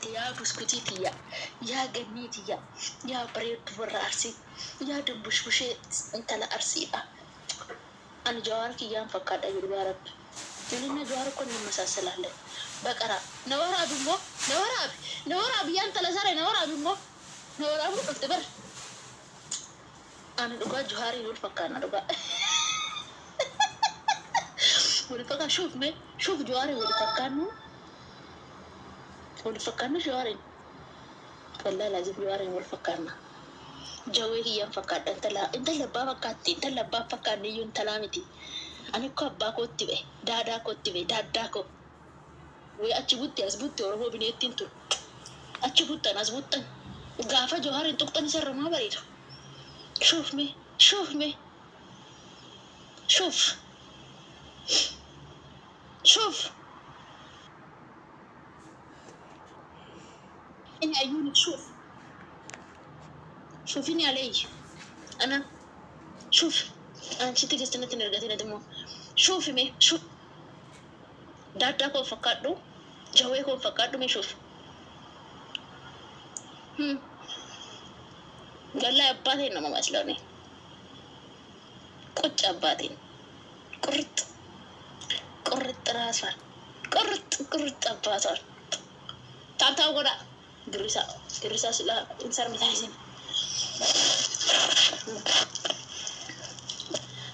يا بسكوتي يا جنيتي يا بريد براسي يا دبش بشي انت لا ارسي انا جوارك يا فكاد اجر بارب لنا جوار كل مسلسل له بقرا نورا بمو نورا بي انت لا زري نورا بمو نورا بو اختبر انا دغا جواري يقول فكانا دغا ولفكا شوف جواري ولفكانو ولفكانو جواري والله لازم جواري ولفكانا جوي هي فكاد انت لا بابا كاتي انت لا بابا فكاني يون تلامتي أنا كابا كوتبه دادا كوتبه دادا كو وأتشبوتي أزبوتي ورهو بنيتين تو أتشبوتي أزبوتي غافا جوهر تقطني سر ما بريد شوف إني عيونك شوفيني علي أنا شوف أنا شتي قستنا تنرجعتنا دمو شوف دادا كو فكادو جوي كو فكادو مي شوف قال لا أباتي إنما مسلوني كوتش أباتي قرط راسا قرط أباتي تعال ولا جريسا سلا إنسان متحسن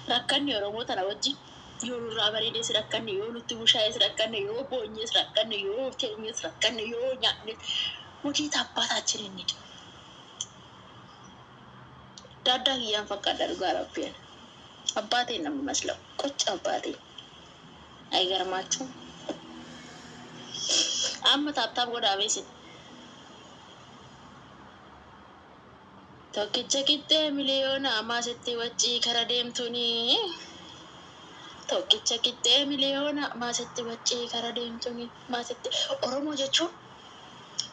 ركني ورمو ترى وجي يو رابري ديس ركني يو نتبوشايس ركني يو بونيس ركني يو تيميس ركني يو نعني وجي تابات أجريني دادا هي فكر درجة ربيان أباتي نم مسلو كوتش أباتي أي غرماتو أما تاب ودا بيسين tokkicha qixxee miliyoona amaasitti waccii kara deemtuni tokkicha qixxee miliyoona amaasitti waccii kara deemtuni maasitti oromoo jechuun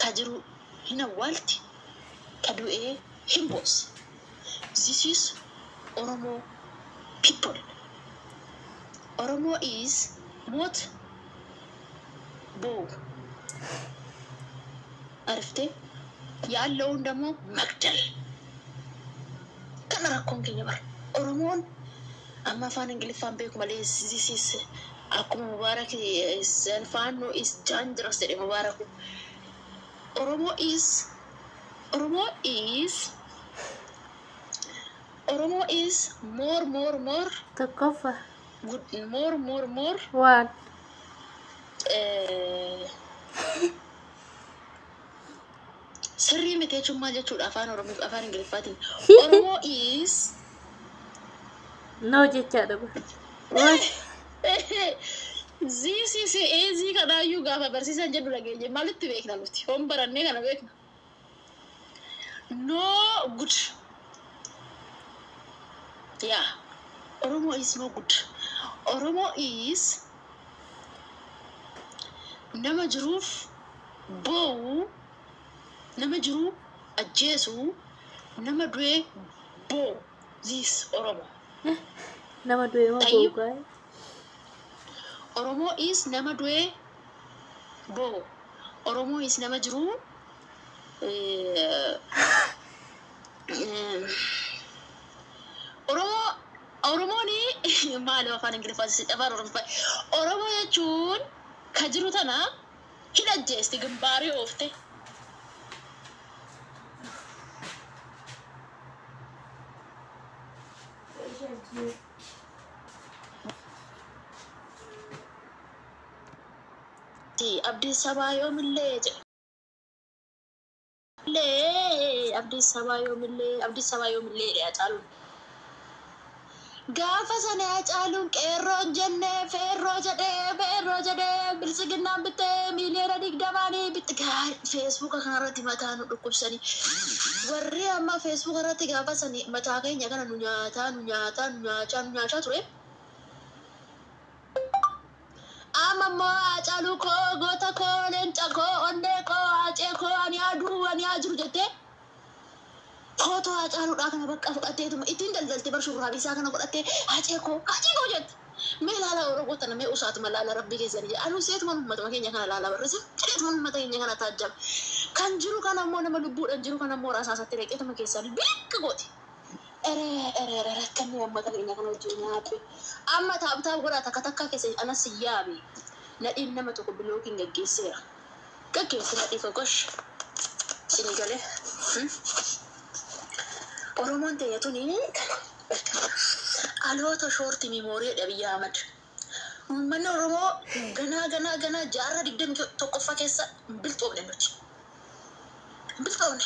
ka jiru hin awwaalti ka du'ee hin boose. This is Oromo people. Oromo is what bow عرفتي ያለውን ደግሞ መግደል كون كي نبر أورمون أما فان إنجليفان بيك ماليز this is أكو مبارك الفانو is dangerous ده مبارك Oromo is more تكفى good more وان سري متى شو ما جت أفان أورمو أفان إنجليفاتي Oromo is نو جيت هذا بس this is easy كذا يوغا فبرسيس أنجد لقيه مالت بيكنا لوتي هم براني كنا بيكنا no good yeah Oromo is no good Oromo is nama juruf bow nama juru ajesu nama dwe bow this Oromo nama dua mau Tayyip. buka Oromo is nama dwe bow Oromo is nama juru Oromo ni malu afaan Ingiliffaa afaan Oromo jechuun ka jiru tana hidhajjeesti gimbaarii oofte abdii sabaa yoomillee abdii sabaa yoomillee dha caaluun gaafa sana caaluun qeerroon jennee feerroo jedhee bilisiginnaan bittee miiliyoona 20 bitti feesbuuka kanarratti mataa nu dhukkubsanii warri amma feesbuuka irratti gaafa sani mataa keenya kana nu nyaachaa ture amma immoo caaluu koo goota koo leenca koo onnee koo acee koo ani aduu jettee footoo caaluudhaa kana bakka fudhatteetuma ittiin daldaltee bar shurraabii isaa kana godhattee acee koo jette لا ورقوت أنا ما أسات ما لا ربي كذا أنا سيت من أمة ما كيني كان لا برسم سيت من أمة كيني كان تاجم كان جرو كان أمور ما لبور جرو كان أمور أساس تريك إتما كيسال بيك كقولي كان أمة كيني كان وجونا أبي أما تاب قرأ تكتكا كيسي أنا سيابي ندي إنما تقبلوك إنك جيسيرا كجيسيرا إيكوش سينيغالي أرومون تياتوني ألوتا شورتي ميموري أبي أحمد من أرومو غنا جارة ديدم توقفا كيسا بلتو بنوتي بلتو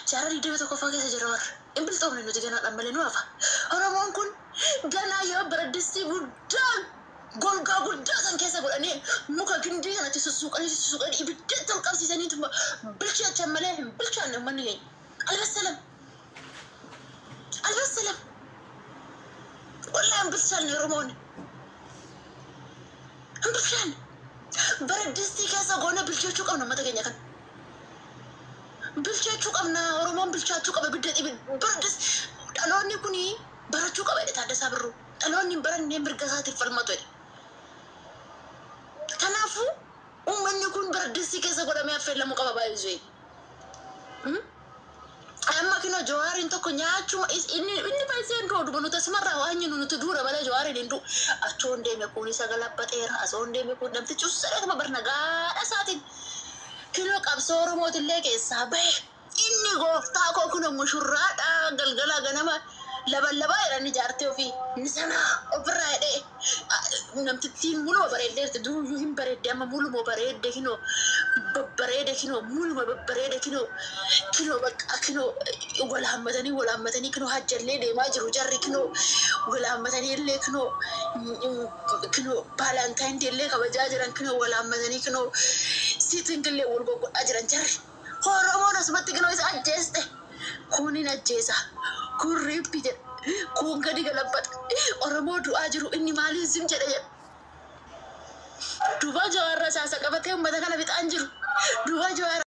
جارة ديدم توقفا كيسا جرار بلتو بنوتي غنا لما نوافا أرومون كن غنا يا بردستي بدان golga guddaa san keessa godhanii muka gindii kanatti sussuqanii ibidda ol qabsiisanii tuma bilchaachan malee hin bilchaanne manni keenya albasalam wallaan bilchaanne oromoon hin bilchaanne baradistii keessa goona bilchaachuu qabna mata keenya kan bilchaachuu qabna oromoon bilchaachuu qaba ibidda baradis dhaloonni kuni barachuu qaba jedhe Taaddasaa Birruu dhaloonni barannee mirga isaatiif falmatu jedhe kanafu ummanni kun baradisi keessa godhamee affeellamu qaba baay'ee amma kino Jawaarin tokko nyaachuma inni baay'een roodu banu tasmarra waan nyinu nuti dura malee Jawaarin hindu achoon deeme kun isa galabbateera asoon deeme kun namtichi ussaree barna gaadha isaatiin kino qabsoo Oromootillee keessaa bahe inni gooftaa koo kun mushurraadha galgala ganama laba jedhanii jaartee ofii ni sana ofirraa hidhee namtittiin muluma bareeddeerti duruyyuu hin bareedde amma muluma bareedde kinoo babbareede kinoo muluma babbareede kinoo bakka kinoo wal hammatanii kinoo hajjallee deemaa jiru jarri kinoo wal hammatanii illee kinoo baalantaayinii illee kabajaa jiran kinoo wal hammatanii kinoo siitingillee wal goggodhaa jiran jarri Oromoon asumatti kinoo isa ajjeeste kunin ajjeesa kun rippi jedhe kun gadi galabbata Oromoo du'aa jiru inni maaliin sim jedhe duba Jawaarra saasa qabatee uummata kana bixaan jiru duba Jawaarra